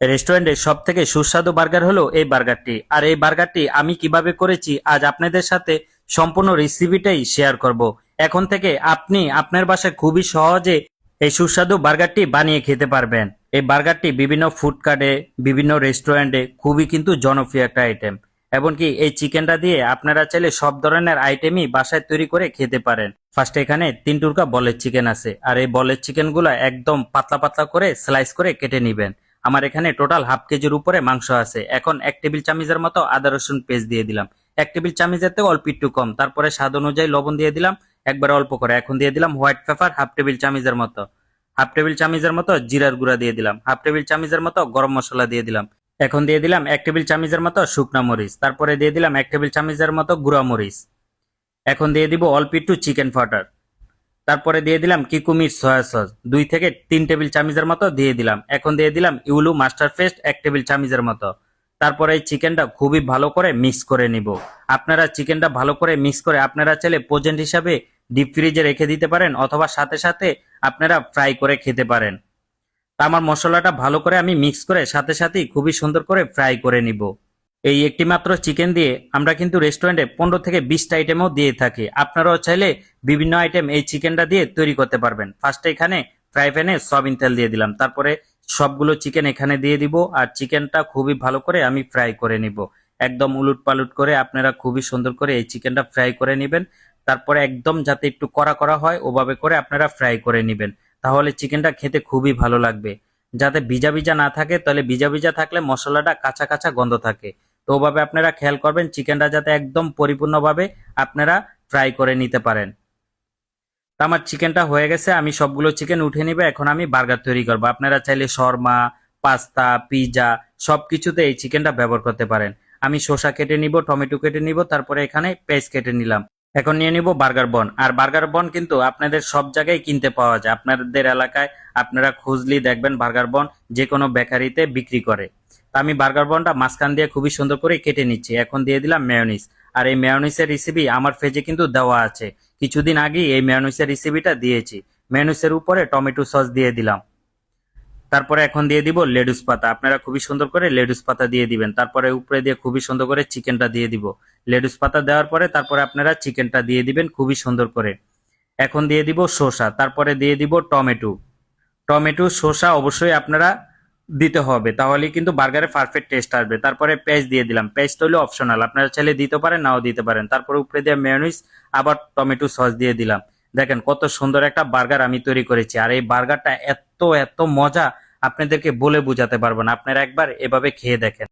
রেস্টুরেন্টের সব থেকে সুস্বাদু বার্গার হলো এই বার্গারটি। আর এই বার্গারটি আমি কিভাবে করেছি আজ আপনাদের সাথে সম্পূর্ণ রেসিপিটাই শেয়ার করব। এখন থেকে আপনি আপনার বাসায় খুবই সহজে এই সুস্বাদু বার্গারটি বানিয়ে খেতে পারবেন। এই বার্গারটি বিভিন্ন ফুড কার্টে, বিভিন্ন রেস্টুরেন্টে খুবই কিন্তু জনপ্রিয় একটা আইটেম। এমনকি এই চিকেনটা দিয়ে আপনারা চাইলে সব ধরনের আইটেমই বাসায় তৈরি করে খেতে পারেন। ফার্স্টে এখানে 3 টুকরা বলের চিকেন আছে, আর এই বলের চিকেনগুলো একদম পাতলা পাতলা করে স্লাইস করে কেটে নিবেন। আমার এখানে টোটাল হাফ কেজির উপরে মাংস আছে। এখন 1 টেবিল চামচের মতো আদা রসুন পেস্ট দিয়ে দিলাম, 1 টেবিল চামচের থেকে অল্প একটু কম। তারপরে স্বাদ অনুযায়ী লবণ দিয়ে দিলাম একবার অল্প করে। এখন দিয়ে দিলাম হোয়াইট পেপার হাফ টেবিল চামচের মতো জিরার গুঁড়া দিয়ে দিলাম, হাফ টেবিল চামচের মতো গরম মশলা দিয়ে দিলাম। এখন দিয়ে দিলাম 1 টেবিল চামচের মতো শুকনা মরিচ, তারপরে দিয়ে দিলাম 1 টেবিল চামচের মতো গুঁড়া মরিচ। এখন দিয়ে দিব অল্প একটু চিকেন পাউডার, তারপরে দিয়ে দিলাম কিকুমির সয়া সস 2 থেকে 3 টেবিল চামচের মতো দিয়ে দিলাম। এখন দিয়ে দিলাম ইউলু মাস্টার পেস্ট 1 টেবিল চামচের মতো। তারপরে এই চিকেনটা খুবই ভালো করে মিক্স করে নিব। আপনারা চিকেনটা ভালো করে মিক্স করে আপনারা চাইলে প্রোজেন্ট হিসাবে ডিপ ফ্রিজে রেখে দিতে পারেন, অথবা সাথে সাথে আপনারা ফ্রাই করে খেতে পারেন। তা আমার মশলাটা ভালো করে আমি মিক্স করে সাথে সাথেই খুবই সুন্দর করে ফ্রাই করে নিব। এই একটি মাত্র চিকেন দিয়ে আমরা কিন্তু রেস্টুরেন্টে 15 থেকে 20টা আইটেমও দিয়ে থাকি। আপনারাও চাইলে বিভিন্ন আইটেম এই চিকেনটা দিয়ে তৈরি করতে পারবেন। ফার্স্টে এখানে ফ্রাই প্যানে সয়াবিন তেল দিয়ে দিলাম, তারপরে সবগুলো চিকেন এখানে দিয়ে দিব, আর চিকেনটা খুবই ভালো করে আমি ফ্রাই করে নিব। একদম উলুট পালুট করে আপনারা খুবই সুন্দর করে এই চিকেনটা ফ্রাই করে নেবেন। তারপরে একদম যাতে একটু কড়া করা হয় ওভাবে করে আপনারা ফ্রাই করে নেবেন, তাহলে চিকেনটা খেতে খুবই ভালো লাগবে। যাতে ভিজা ভিজা না থাকে, তাহলে ভিজা ভিজা থাকলে মশলাটা কাঁচা কাঁচা গন্ধ থাকে। তো ওভাবে আপনারা খেয়াল করবেন চিকেনটা যাতে একদম পরিপূর্ণভাবে আপনারা ফ্রাই করে নিতে পারেন। তো আমার চিকেনটা হয়ে গেছে, আমি সবগুলো চিকেন উঠে নিবে। এখন আমি বার্গার তৈরি করবো। আপনারা চাইলে শর্মা, পাস্তা, পিৎজা সবকিছুতে এই চিকেনটা ব্যবহার করতে পারেন। আমি শসা কেটে নিব, টমেটো কেটে নিব, তারপরে এখানে পেঁয়াজ কেটে নিলাম। এখন নিয়ে নিব বার্গার বন। আর বার্গার বন কিন্তু আপনাদের সব জায়গায় কিনতে পাওয়া যায়। আপনাদের এলাকায় আপনারা খুঁজলি দেখবেন বার্গার বন যে কোনো বেকারিতে বিক্রি করে। তা আমি বার্গার বনটা মাঝখান দিয়ে খুবই সুন্দর করে কেটে নিচ্ছি। এখন দিয়ে দিলাম মেয়োনিজ। আর এই মেয়োনিজের রেসিপি আমার পেজে কিন্তু দেওয়া আছে, কিছুদিন আগে এই মেয়োনিজের রেসিপিটা দিয়েছি। মেয়োনিজের উপরে টমেটো সস দিয়ে দিলাম। তারপরে এখন দিয়ে দিব লেটুস পাতা। আপনারা খুবই সুন্দর করে লেটুস পাতা দিয়ে দিবেন। তারপরে উপরে দিয়ে খুবই সুন্দর করে চিকেনটা দিয়ে দিব। লেটুস পাতা দেওয়ার পরে তারপরে আপনারা চিকেনটা দিয়ে দিবেন খুবই সুন্দর করে। এখন দিয়ে দিব শসা, তারপরে দিয়ে দিব টমেটো। টমেটো শসা অবশ্যই আপনারা দিতে হবে, তাহলে কিন্তু বার্গারে পারফেক্ট টেস্ট আসবে। তারপরে পেঁয়াজ দিয়ে দিলাম, পেঁয়াজটা হলো অপশনাল, আপনারা চাইলে দিতে পারেন নাও দিতে পারেন। তারপরে উপরে দিয়ে মেয়োনিজ আবার টমেটো সস দিয়ে দিলাম। দেখেন কত সুন্দর একটা বার্গার আমি তৈরি করেছি। আর এই বার্গারটা এত এত মজা আপনাদেরকে বলে বোঝাতে পারবো না, আপনারা একবার এভাবে খেয়ে দেখেন।